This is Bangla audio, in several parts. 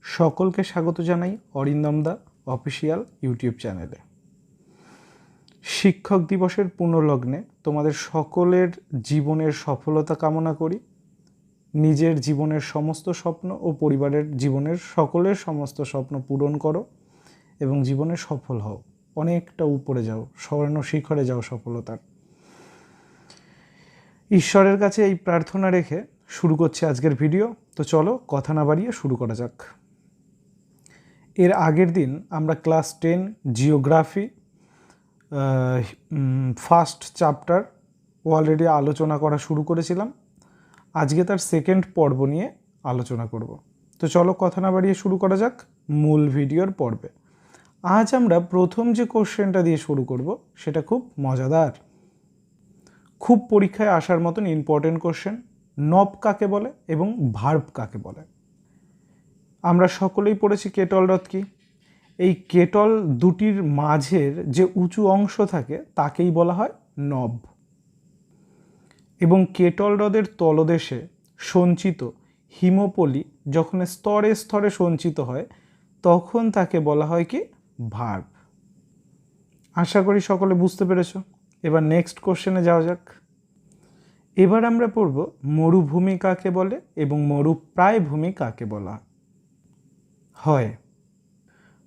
সকলকে স্বাগত জানাই অরিন্দম দা অফিসিয়াল ইউটিউব চ্যানেলে। শিক্ষক দিবসের পুনর্লগ্নে তোমাদের সকলের জীবনের সফলতা কামনা করি। নিজের জীবনের সমস্ত স্বপ্ন ও পরিবারের জীবনের সকলের সমস্ত স্বপ্ন পূরণ করো এবং জীবনে সফল হও, অনেকটা উপরে যাও, স্বর্ণ শিখরে যাও সফলতার। ঈশ্বরের কাছে এই প্রার্থনা রেখে শুরু করছি আজকের ভিডিও। তো চলো কথা না বাড়িয়ে শুরু করা যাক। এর আগের দিন আমরা class 10 geography first chapter already আলোচনা করা শুরু করেছিলাম। আজকে তার সেকেন্ড পর্ব নিয়ে আলোচনা করব। তো চলো কথা না বাড়িয়ে শুরু করা যাক মূল ভিডিওর পর্বে। আজ আমরা প্রথম যে কোশ্চেনটা দিয়ে শুরু করব সেটা খুব মজাদার, খুব পরীক্ষায় আসার মতন ইম্পর্টেন্ট কোশ্চেন। নব কাকে বলে এবং ভার্ব কাকে বলে? আমরা সকলেই পড়েছি কেটল হ্রদ কি। এই কেটল দুটির মাঝের যে উঁচু অংশ থাকে তাকেই বলা হয় নব, এবং কেটল হ্রদের তলদেশে সঞ্চিত হিমপলি যখন স্তরে স্তরে সঞ্চিত হয় তখন তাকে বলা হয় কি ভার্ব। আশা করি সকলে বুঝতে পেরেছো। এবার নেক্সট কোশ্চেনে যাওয়া যাক। এবার আমরা পড়ব মরুভূমি কাকে বলে এবং মরুপ্রায় ভূমি কাকে বলা হয়।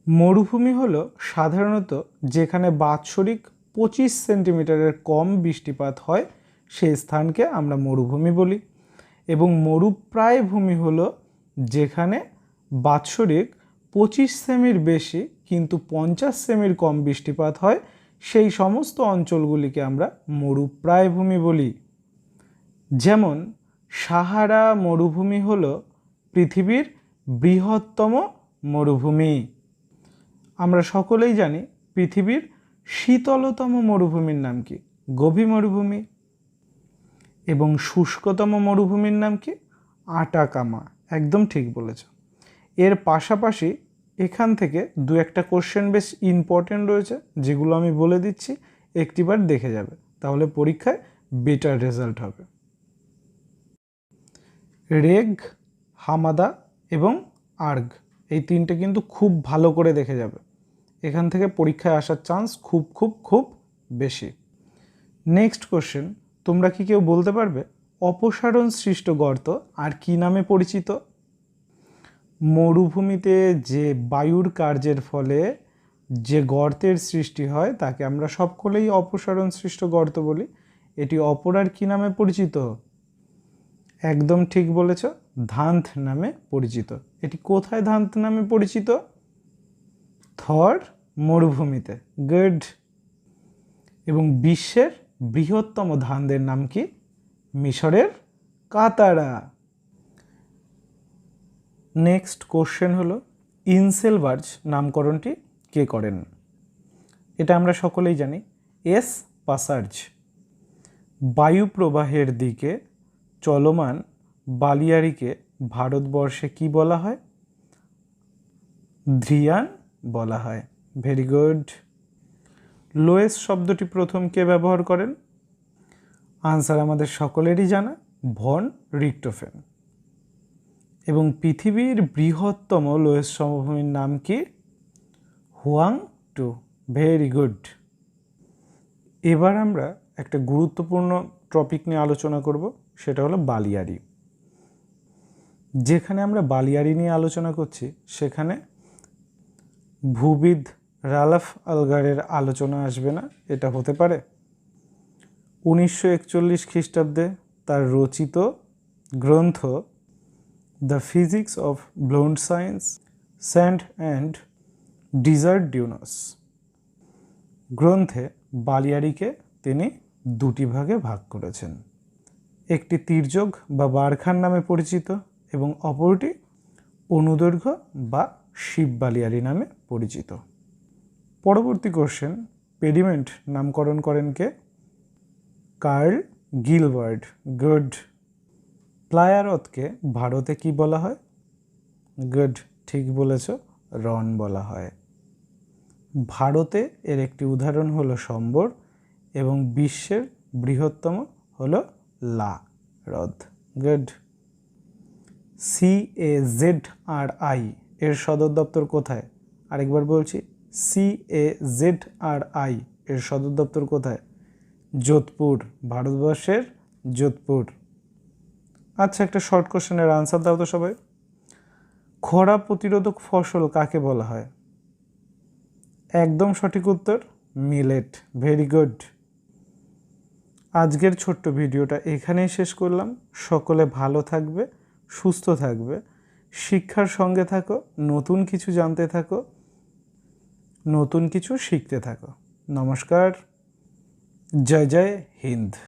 মরুভূমি হলো সাধারণত যেখানে বাৎসরিক 25 সেন্টিমিটারের কম বৃষ্টিপাত হয় সেই স্থানকে আমরা মরুভূমি বলি, এবং মরুপ্রায় ভূমি হলো যেখানে বাৎসরিক 25 সেমির বেশি কিন্তু 50 সেমির কম বৃষ্টিপাত হয় সেই সমস্ত অঞ্চলগুলিকে আমরা মরুপ্রায় ভূমি বলি। যেমন সাহারা মরুভূমি হলো পৃথিবীর বৃহত্তম মরুভূমি। আমরা সকলেই জানি পৃথিবীর শীতলতম মরুভূমির নাম কি? গোবি মরুভূমি। এবং শুষ্কতম মরুভূমির নাম কি? আটাকামা। একদম ঠিক বলেছ। এর পাশাপাশি এখান থেকে দু একটা কোশ্চেন বেশ ইম্পর্টেন্ট রয়েছে যেগুলো আমি বলে দিচ্ছি, একটিবার দেখে যাবে, তাহলে পরীক্ষায় বেটার রেজাল্ট হবে। রেগ, হামাদা এবং আর্গ, এই তিনটে কিন্তু খুব ভালো করে দেখে যাবে, এখান থেকে পরীক্ষায় আসার চান্স খুব খুব খুব বেশি। নেক্সট কোশ্চেন, তোমরা কি কেউ বলতে পারবে অপসারণ সৃষ্ট গর্ত আর কি নামে পরিচিত? মরুভূমিতে যে বায়ুর কার্যের ফলে যে গর্তের সৃষ্টি হয় তাকে আমরা সকলেই অপসারণ সৃষ্ট গর্ত বলি। এটি অপর আর কি নামে পরিচিত? একদম ঠিক বলেছ, ধান্ত নামে পরিচিত। এটি কোথায় ধান্ত নামে পরিচিত? থর মরুভূমিতে। গুড। এবং বিশ্বের বৃহত্তম ধানদের নাম কি? মিশরের কাতারা। নেক্সট কোশ্চেন হলো ইনসেলবার্জ নামকরণটি কে করেন? এটা আমরা সকলেই জানি, এস পাসার্জ। বায়ু প্রবাহের দিকে চলমান বালিয়াড়িকে ভারতবর্ষে কি বলা হয়? ধ্রিয়ান বলা হয়। Very good. লোয়েস শব্দটি প্রথম কে ব্যবহার করেন? আনসার আমাদের সকলেরই জানা, ভন রিক্টোফেন। এবং পৃথিবীর বৃহত্তম লোয়েস সমভূমির নাম কি? হুয়াংটু। Very good. এবার আমরা একটা গুরুত্বপূর্ণ টপিক নিয়ে আলোচনা করব, সেটা হলো বালিয়াড়ি। যেখানে আমরা বালিয়াড়ি নিয়ে আলোচনা করছি সেখানে ভূবিদ রালফ আলগারের আলোচনা আসবে না, এটা হতে পারে? 1941 খ্রিস্টাব্দে তার রচিত গ্রন্থ the physics of blown science, sand and desert dunes গ্রন্থে বালিয়াড়িকে তিনি দুটি ভাগে ভাগ করেছেন। একটি তির্যক বা বারখান নামে পরিচিত এবং অপরটি অনুদৈর্ঘ্য বা শিব বালিয়াড়ি নামে পরিচিত। পরবর্তী কোশ্চেন, পেডিমেন্ট নামকরণ করেন কে? Karl Gilbert. গুড। প্লায়া হ্রদকে ভারতে কি বলা হয়? গুড, ঠিক বলেছ, রন বলা হয়। ভারতে এর একটি উদাহরণ হলো সম্বর এবং বিশ্বের বৃহত্তম হলো লা হ্রদ। গুড। CAZRI এর সদর দপ্তর কোথায়? আরেকবার বলছি, CAZRI এর সদর দপ্তর কোথায়? যোধপুর, ভারতবর্ষের যোধপুর। আচ্ছা, একটা শর্ট কোশ্চেনের আনসার দাও তো সবাই। খরা প্রতিরোধক ফসল কাকে বলা হয়? একদম সঠিক উত্তর মিলেট। Very good. আজকের ছোট্ট ভিডিওটা এখানেই শেষ করলাম। সকলে ভালো থাকবে, সুস্থ থাকবে, শিক্ষার সঙ্গে থাকো, নতুন কিছু জানতে থাকো, নতুন কিছু শিখতে থাকো। নমস্কার। জয় জয় হিন্দ।